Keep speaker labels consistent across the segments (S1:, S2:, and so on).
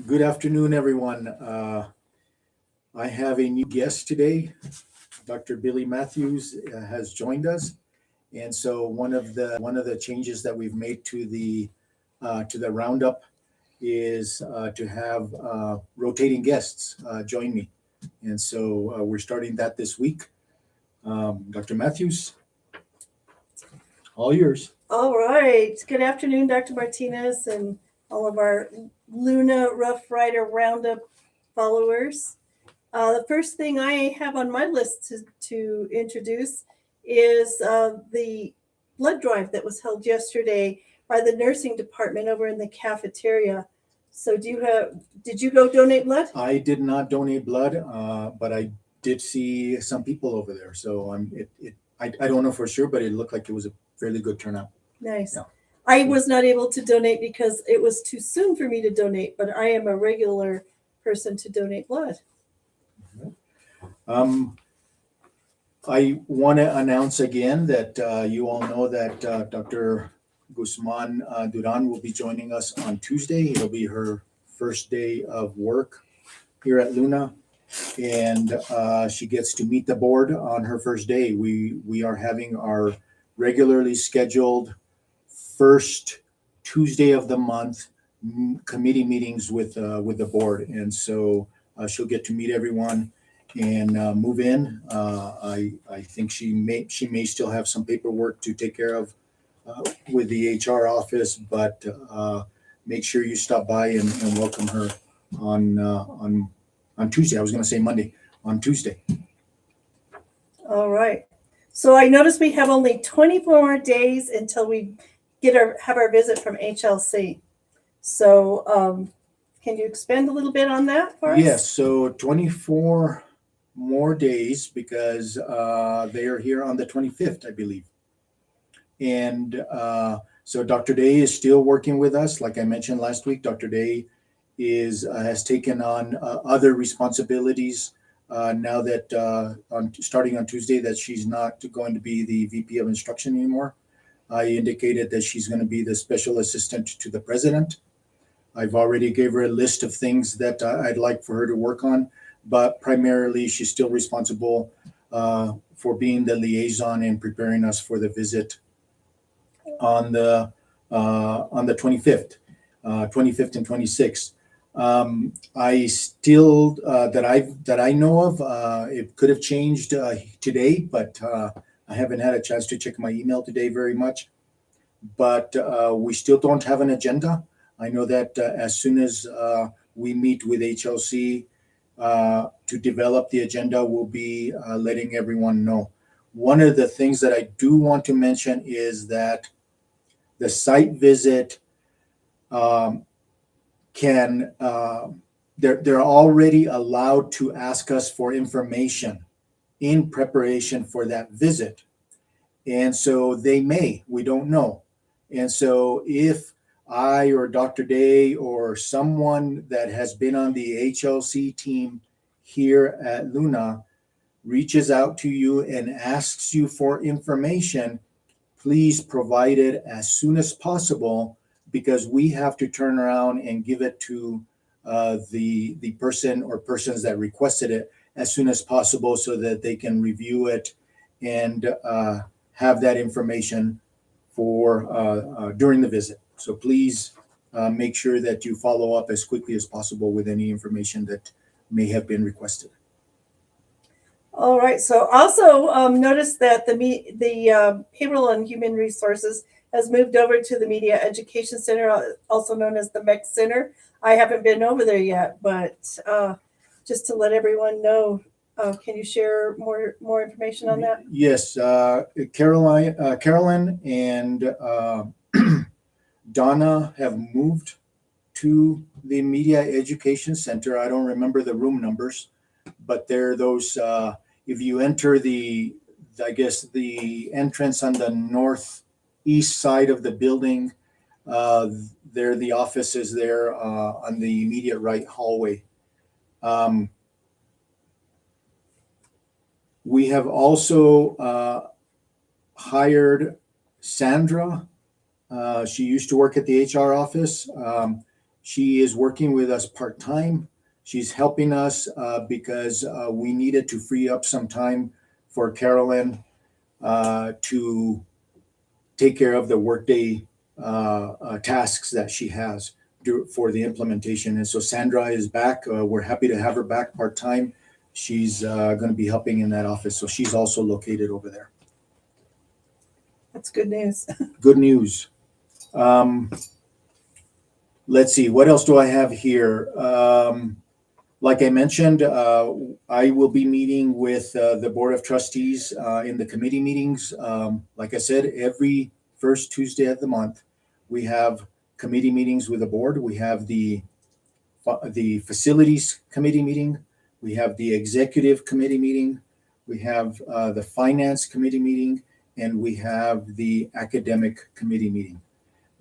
S1: Good afternoon, everyone. I have a new guest today. Dr. Billy Matthews has joined us, and so one of the changes that we've made to the roundup is to have rotating guests join me, and so we're starting that this week. Dr. Matthews, all yours.
S2: All right. Good afternoon, Dr. Martinez, and all of our Luna Rough Rider Roundup followers. The first thing I have on my list to introduce is the blood drive that was held yesterday by the nursing department over in the cafeteria. So, did you go donate blood?
S1: I did not donate blood, but I did see some people over there. So I don't know for sure, but it looked like it was a fairly good turnout.
S2: Nice.
S1: Yeah.
S2: I was not able to donate because it was too soon for me to donate, but I am a regular person to donate blood.
S1: Um, I want to announce again that you all know that Dr. Guzman Duran will be joining us on Tuesday. It'll be her first day of work here at Luna, and she gets to meet the board on her first day. We are having our regularly scheduled first Tuesday of the month committee meetings with the board, and so she'll get to meet everyone and move in. I think she may still have some paperwork to take care of with the HR office, but make sure you stop by and welcome her on Tuesday. I was going to say Monday, on Tuesday.
S2: All right. So I noticed we have only 24 more days until we have our visit from HLC. So can you expand a little bit on that for us?
S1: Yes, so 24 more days because they are here on the 25th, I believe. And so Dr. Day is still working with us. Like I mentioned last week, Dr. Day has taken on other responsibilities now that starting on Tuesday that she's not going to be the VP of instruction anymore. I indicated that she's going to be the special assistant to the president. I've already gave her a list of things that I'd like for her to work on, but primarily she's still responsible for being the liaison and preparing us for the visit on the 25th, 25th and 26th. I still that I know of, it could have changed today, but I haven't had a chance to check my email today very much. But we still don't have an agenda. I know that as soon as we meet with HLC to develop the agenda, we'll be letting everyone know. One of the things that I do want to mention is that the site visit they're already allowed to ask us for information in preparation for that visit. And so we don't know. And so if I or Dr. Day or someone that has been on the HLC team here at Luna reaches out to you and asks you for information, please provide it as soon as possible because we have to turn around and give it to the person or persons that requested it as soon as possible so that they can review it and have that information for during the visit. So please make sure that you follow up as quickly as possible with any information that may have been requested.
S2: All right. So also notice that the Payroll and Human Resources has moved over to the Media Education Center, also known as the MEC Center. I haven't been over there yet, but just to let everyone know, can you share more information on that?
S1: Yes, Carolyn and Donna have moved to the Media Education Center. I don't remember the room numbers, but they're those. If you enter the entrance on the northeast side of the building, there the office is there on the immediate right hallway. We have also hired Sandra. She used to work at the HR office. She is working with us part-time. She's helping us because we needed to free up some time for Carolyn to take care of the workday tasks that she has for the implementation. And so Sandra is back. We're happy to have her back part-time. She's going to be helping in that office. So she's also located over there.
S2: That's good news.
S1: Good news. Let's see, what else do I have here? Like I mentioned, I will be meeting with the Board of Trustees in the committee meetings. Like I said, every first Tuesday of the month, we have committee meetings with the board. We have the facilities committee meeting. We have the executive committee meeting. We have the finance committee meeting, and we have the academic committee meeting.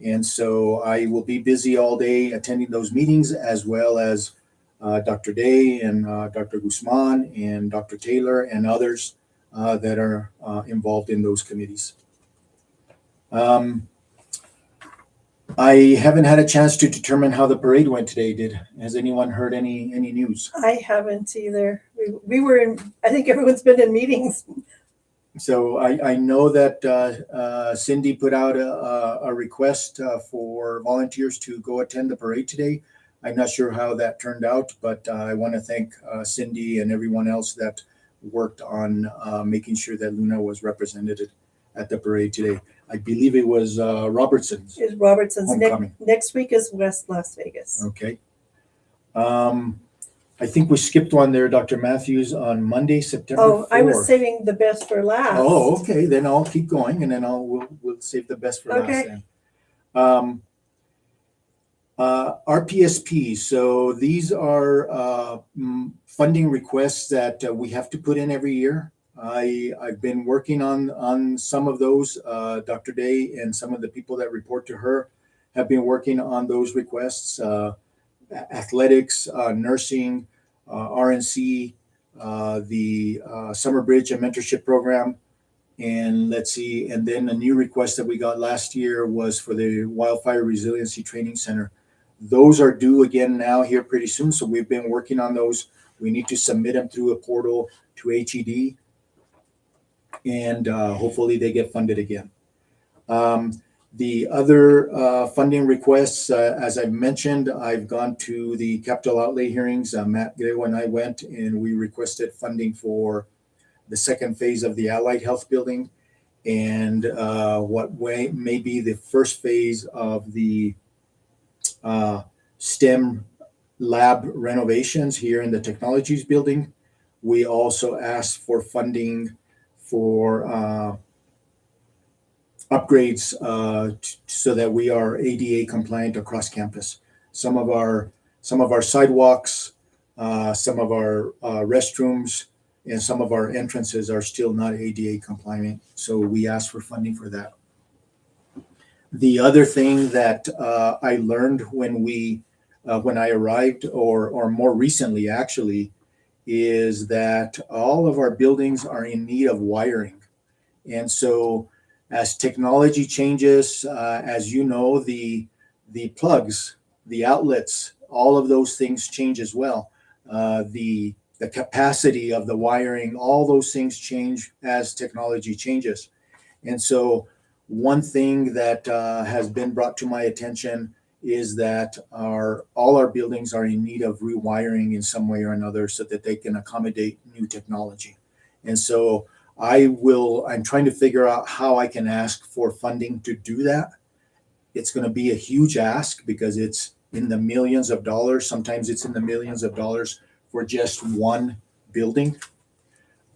S1: And so I will be busy all day attending those meetings, as well as Dr. Day and Dr. Guzman and Dr. Taylor and others that are involved in those committees. I haven't had a chance to determine how the parade went today. Has anyone heard any news?
S2: I haven't either. We were in, I think everyone's been in meetings.
S1: So I know that Cindy put out a request for volunteers to go attend the parade today. I'm not sure how that turned out, but I want to thank Cindy and everyone else that worked on making sure that Luna was represented at the parade today. I believe it was Robertson's.
S2: It's Robertson's.
S1: Homecoming.
S2: Next week is West Las Vegas.
S1: Okay. I think we skipped one there, Dr. Matthews, on Monday, September 4th.
S2: I was saving the best for last.
S1: Oh, okay. Then I'll keep going, and then we'll save the best for last then. RPSP. So these are funding requests that we have to put in every year. I've been working on some of those. Dr. Day and some of the people that report to her have been working on those requests. Athletics, nursing, RNC, the Summer Bridge and Mentorship Program. And let's see, and then a new request that we got last year was for the Wildfire Resiliency Training Center. Those are due again now here pretty soon. So we've been working on those. We need to submit them through a portal to HED, and hopefully they get funded again. The other funding requests, as I mentioned, I've gone to the capital outlay hearings. Matt Guerrero and I went, and we requested funding for the second phase of the Allied Health Building, and may be the first phase of the STEM lab renovations here in the Technologies Building. We also asked for funding for upgrades so that we are ADA compliant across campus. Some of our sidewalks, some of our restrooms, and some of our entrances are still not ADA compliant. So we asked for funding for that. The other thing that I learned when I arrived, or more recently actually, is that all of our buildings are in need of wiring. And so as technology changes, as you know, the plugs, the outlets, all of those things change as well. The capacity of the wiring, all those things change as technology changes. And so one thing that has been brought to my attention is that all our buildings are in need of rewiring in some way or another so that they can accommodate new technology. And so I'm trying to figure out how I can ask for funding to do that. It's going to be a huge ask because it's in the millions of dollars. Sometimes it's in the millions of dollars for just one building.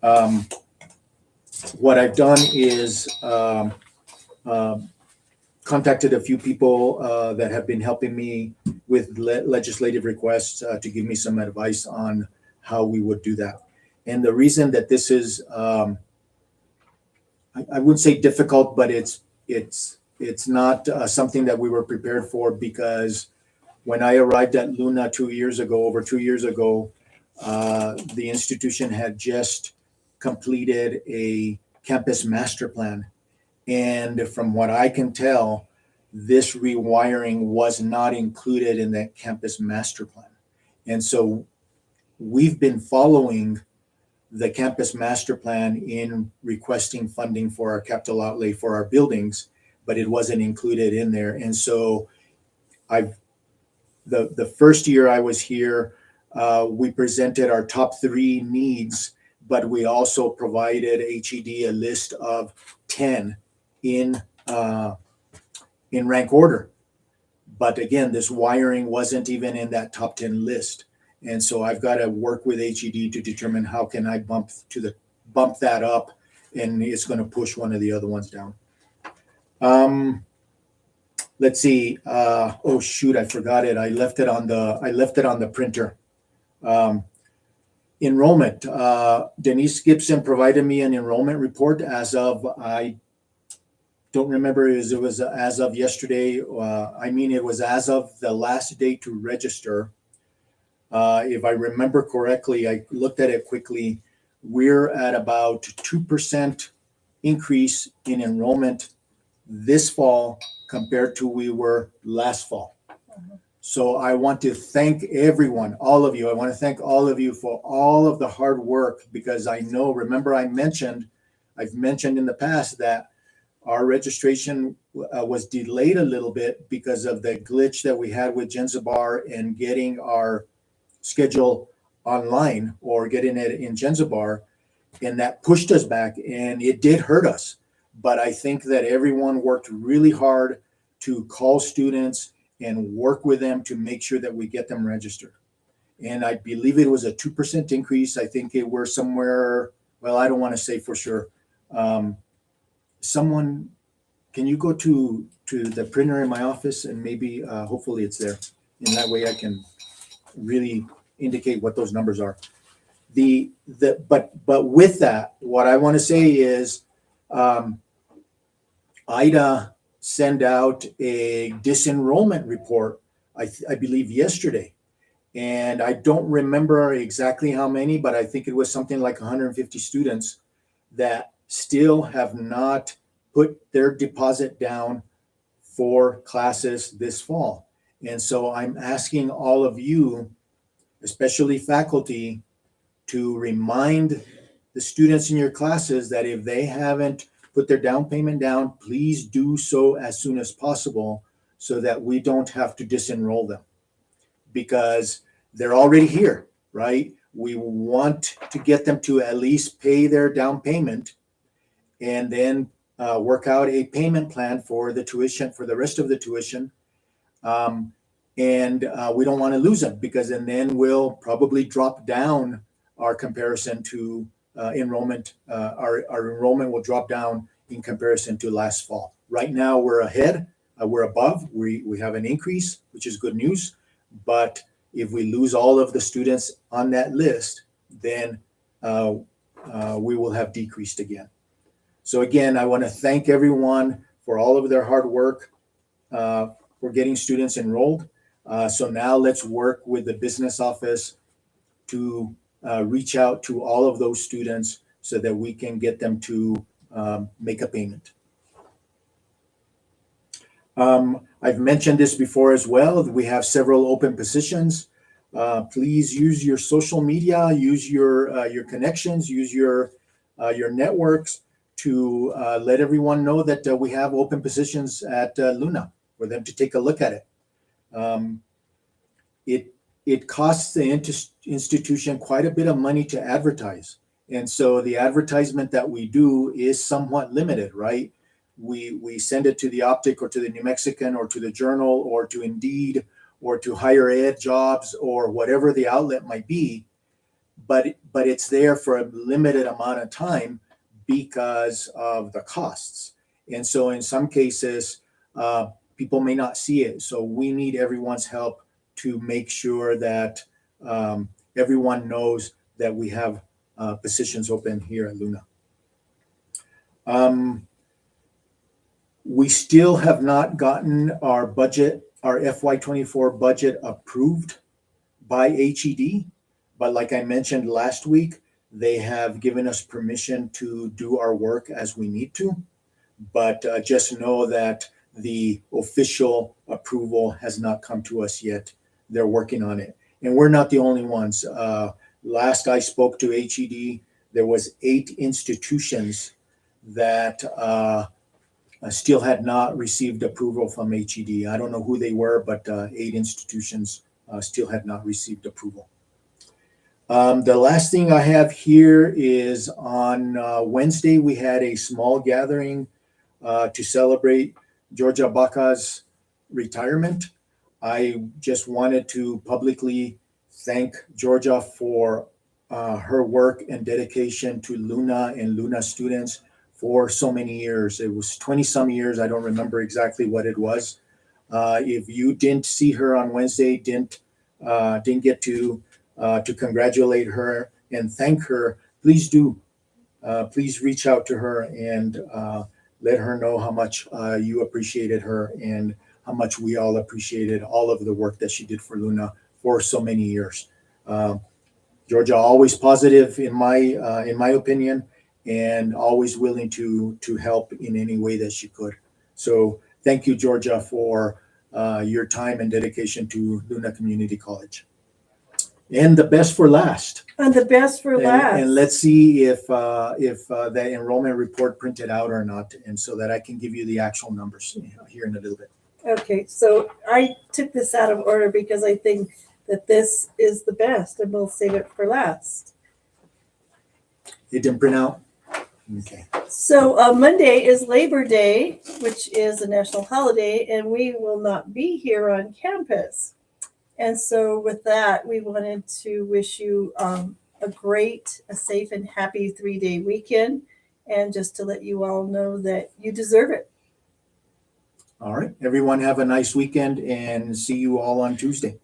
S1: What I've done is contacted a few people that have been helping me with legislative requests to give me some advice on how we would do that. And the reason that this is, I wouldn't say difficult, but it's not something that we were prepared for, because when I arrived at Luna over 2 years ago, the institution had just completed a campus master plan. And from what I can tell, this rewiring was not included in that campus master plan. And so we've been following the campus master plan in requesting funding for our capital outlay for our buildings, but it wasn't included in there. And so I've the first year I was here, we presented our top 3 needs, but we also provided HED a list of 10 in rank order. But again, this wiring wasn't even in that top 10 list. And so I've got to work with HED to determine how can I bump that up, and it's going to push one of the other ones down. Let's see. Oh shoot, I forgot it. I left it on the printer. Enrollment. Denise Gibson provided me an enrollment report as of, I don't remember it was as of yesterday. It was as of the last day to register. If I remember correctly, I looked at it quickly. We're at about 2% increase in enrollment this fall compared to we were last fall. So I want to thank everyone, all of you. I want to thank all of you for all of the hard work, because I know, remember I've mentioned in the past that our registration was delayed a little bit because of the glitch that we had with Genzabar and getting our schedule online or getting it in Genzabar, and that pushed us back, and it did hurt us. But I think that everyone worked really hard to call students and work with them to make sure that we get them registered. And I believe it was a 2% increase. I think it were somewhere, well, I don't want to say for sure. Someone, can you go to the printer in my office and maybe hopefully it's there. And that way I can really indicate what those numbers are. But with that, what I want to say is IDA sent out a disenrollment report, I believe yesterday. And I don't remember exactly how many, but I think it was something like 150 students that still have not put their deposit down for classes this fall. And so I'm asking all of you, especially faculty, to remind the students in your classes that if they haven't put their down payment down, please do so as soon as possible so that we don't have to disenroll them, because they're already here, right? We want to get them to at least pay their down payment and then work out a payment plan for the tuition, for the rest of the tuition. And we don't want to lose them, because then we'll probably drop down our comparison to enrollment. Our enrollment will drop down in comparison to last fall. Right now we're ahead, we're above, we have an increase, which is good news. But if we lose all of the students on that list, then we will have decreased again. So again, I want to thank everyone for all of their hard work for getting students enrolled. So now let's work with the business office to reach out to all of those students so that we can get them to make a payment. I've mentioned this before as well. We have several open positions. Please use your social media, use your connections, use your networks to let everyone know that we have open positions at Luna for them to take a look at it. It costs the institution quite a bit of money to advertise. And so the advertisement that we do is somewhat limited, right? We send it to the Optic or to the New Mexican or to the Journal or to Indeed or to higher ed jobs or whatever the outlet might be. But it's there for a limited amount of time because of the costs. And so in some cases, people may not see it. So we need everyone's help to make sure that everyone knows that we have positions open here at Luna. We still have not gotten our budget, our FY24 budget approved by HED, but like I mentioned last week, they have given us permission to do our work as we need to. But just know that the official approval has not come to us yet. They're working on it. And we're not the only ones. Last I spoke to HED, there was 8 institutions that still had not received approval from HED. I don't know who they were, but 8 institutions still had not received approval. The last thing I have here is on Wednesday, we had a small gathering to celebrate Georgia Baca's retirement. I just wanted to publicly thank Georgia for her work and dedication to Luna and Luna students for so many years. It was 20 some years. I don't remember exactly what it was. If you didn't see her on Wednesday, didn't get to congratulate her and thank her, please do. Please reach out to her and let her know how much you appreciated her and how much we all appreciated all of the work that she did for Luna for so many years. Georgia always positive in my opinion, and always willing to help in any way that she could. So thank you, Georgia, for your time and dedication to Luna Community College. And the best for last.
S2: And the best for last.
S1: And let's see if that enrollment report printed out or not, and so that I can give you the actual numbers here in a little bit.
S2: Okay, so I took this out of order because I think that this is the best, and we'll save it for last.
S1: It didn't print out? Okay.
S2: So Monday is Labor Day, which is a national holiday, and we will not be here on campus. And so with that, we wanted to wish you a safe and happy 3-day weekend, and just to let you all know that you deserve it.
S1: All right. Everyone have a nice weekend, and see you all on Tuesday.